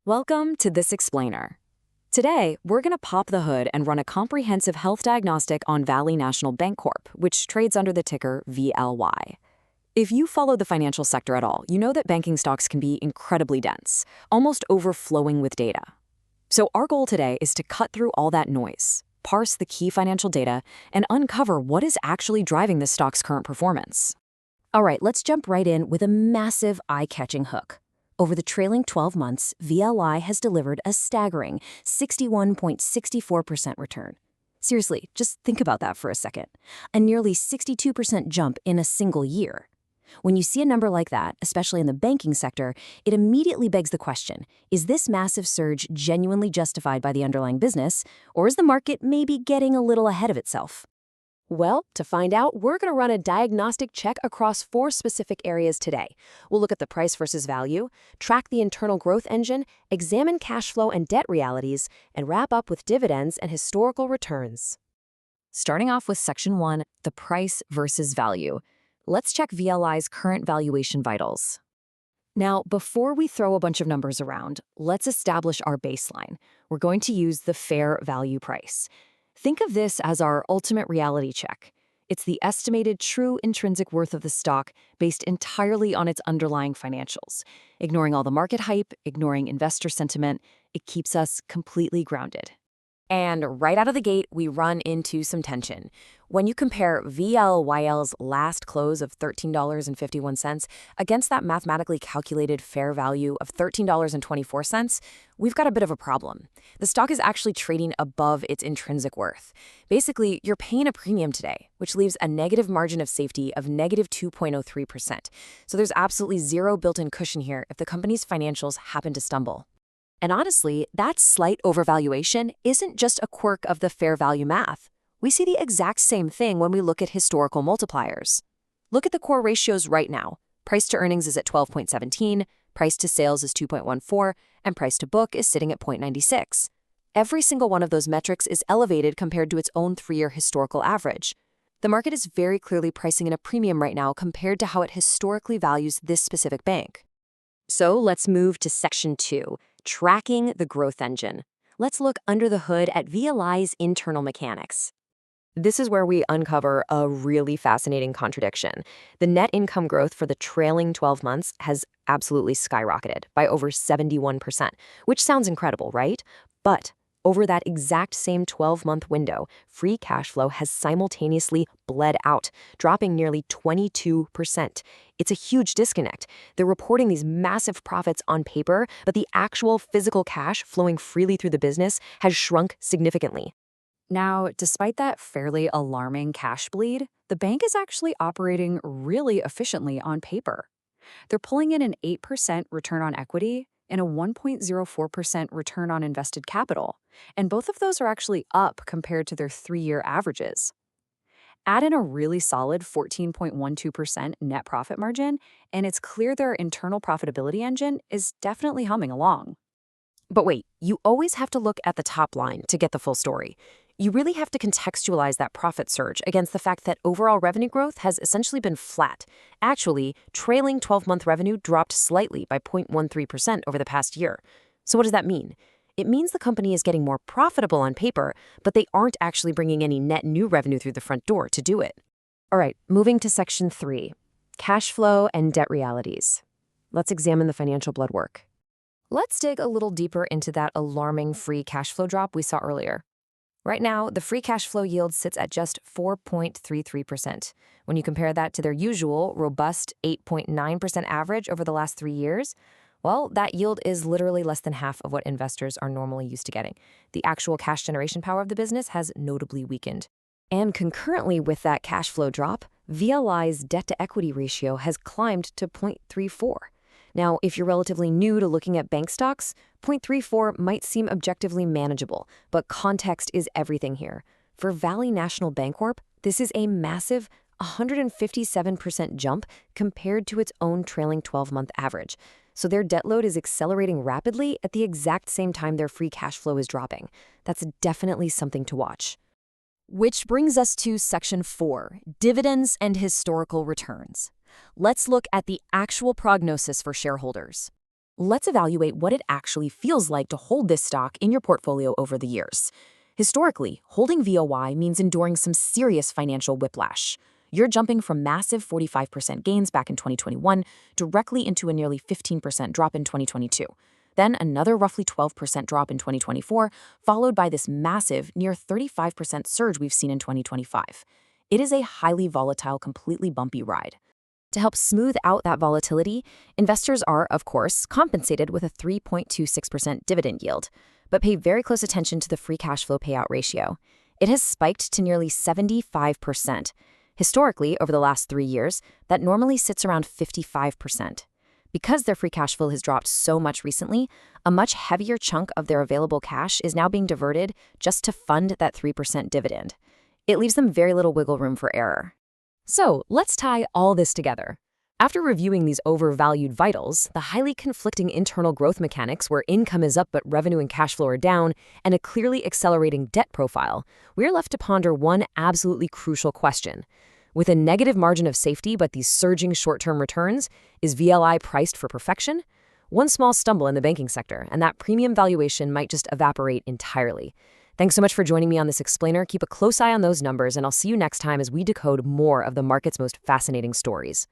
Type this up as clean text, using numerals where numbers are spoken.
Welcome to This Explainer. Today, we're going to pop the hood and run a comprehensive health diagnostic on VLY National Bancorp, which trades under the ticker VLY. If you follow the financial sector at all, you know that banking stocks can be incredibly dense, almost overflowing with data. So our goal today is to cut through all that noise, parse the key financial data, and uncover what is actually driving this stock's current performance. All right, let's jump right in with a massive eye-catching hook. Over the trailing 12 months, VLY has delivered a staggering 61.64% return. Seriously, just think about that for a second. A nearly 62% jump in a single year. When you see a number like that, especially in the banking sector, it immediately begs the question, is this massive surge genuinely justified by the underlying business, or is the market maybe getting a little ahead of itself? Well, to find out, we're going to run a diagnostic check across 4 specific areas today. We'll look at the price versus value, track the internal growth engine, examine cash flow and debt realities, and wrap up with dividends and historical returns. Starting off with Section 1, the price versus value. Let's check VLY's current valuation vitals. Now, before we throw a bunch of numbers around, let's establish our baseline. We're going to use the fair value price. Think of this as our ultimate reality check. It's the estimated true intrinsic worth of the stock based entirely on its underlying financials. Ignoring all the market hype, ignoring investor sentiment, it keeps us completely grounded. And right out of the gate, we run into some tension. When you compare VLY's last close of $13.51 against that mathematically calculated fair value of $13.24, we've got a bit of a problem. The stock is actually trading above its intrinsic worth. Basically, you're paying a premium today, which leaves a negative margin of safety of negative 2.03%. So there's absolutely zero built-in cushion here if the company's financials happen to stumble. And honestly, that slight overvaluation isn't just a quirk of the fair value math. We see the exact same thing when we look at historical multipliers. Look at the core ratios right now. Price to earnings is at 12.17, price to sales is 2.14, and price to book is sitting at 0.96. Every single one of those metrics is elevated compared to its own 3-year historical average. The market is very clearly pricing in a premium right now compared to how it historically values this specific bank. So let's move to Section 2. Tracking the growth engine. Let's look under the hood at VLY's internal mechanics. This is where we uncover a really fascinating contradiction. The net income growth for the trailing 12 months has absolutely skyrocketed by over 71%, which sounds incredible, right? But over that exact same 12-month window, free cash flow has simultaneously bled out, dropping nearly 22%. It's a huge disconnect. They're reporting these massive profits on paper, but the actual physical cash flowing freely through the business has shrunk significantly. Now, despite that fairly alarming cash bleed, the bank is actually operating really efficiently on paper. They're pulling in an 8% return on equity and a 1.04% return on invested capital, and both of those are actually up compared to their 3-year averages. Add in a really solid 14.12% net profit margin, and it's clear their internal profitability engine is definitely humming along. But wait, you always have to look at the top line to get the full story. You really have to contextualize that profit surge against the fact that overall revenue growth has essentially been flat. Actually, trailing 12-month revenue dropped slightly by 0.13% over the past year. So what does that mean? It means the company is getting more profitable on paper, but they aren't actually bringing any net new revenue through the front door to do it. All right, moving to Section 3, cash flow and debt realities. Let's examine the financial blood work. Let's dig a little deeper into that alarming free cash flow drop we saw earlier. Right now, the free cash flow yield sits at just 4.33%. When you compare that to their usual, robust 8.9% average over the last 3 years, well, that yield is literally less than half of what investors are normally used to getting. The actual cash generation power of the business has notably weakened. And concurrently with that cash flow drop, VLY's debt-to-equity ratio has climbed to 0.34. Now, if you're relatively new to looking at bank stocks, 0.34 might seem objectively manageable, but context is everything here. For VLY National Bancorp, this is a massive 157% jump compared to its own trailing 12-month average. So their debt load is accelerating rapidly at the exact same time their free cash flow is dropping. That's definitely something to watch. Which brings us to Section 4, dividends and historical returns. Let's look at the actual prognosis for shareholders. Let's evaluate what it actually feels like to hold this stock in your portfolio over the years. Historically, holding VLY means enduring some serious financial whiplash. You're jumping from massive 45% gains back in 2021 directly into a nearly 15% drop in 2022. Then another roughly 12% drop in 2024, followed by this massive, near 35% surge we've seen in 2025. It is a highly volatile, completely bumpy ride. To help smooth out that volatility, investors are, of course, compensated with a 3.26% dividend yield, but pay very close attention to the free cash flow payout ratio. It has spiked to nearly 75%. Historically, over the last 3 years, that normally sits around 55%. Because their free cash flow has dropped so much recently, a much heavier chunk of their available cash is now being diverted just to fund that 3% dividend. It leaves them very little wiggle room for error. So let's tie all this together. After reviewing these overvalued vitals, the highly conflicting internal growth mechanics where income is up but revenue and cash flow are down, and a clearly accelerating debt profile, we're left to ponder one absolutely crucial question. With a negative margin of safety but these surging short-term returns, is VLI priced for perfection? One small stumble in the banking sector, and that premium valuation might just evaporate entirely. Thanks so much for joining me on this explainer. Keep a close eye on those numbers, and I'll see you next time as we decode more of the market's most fascinating stories.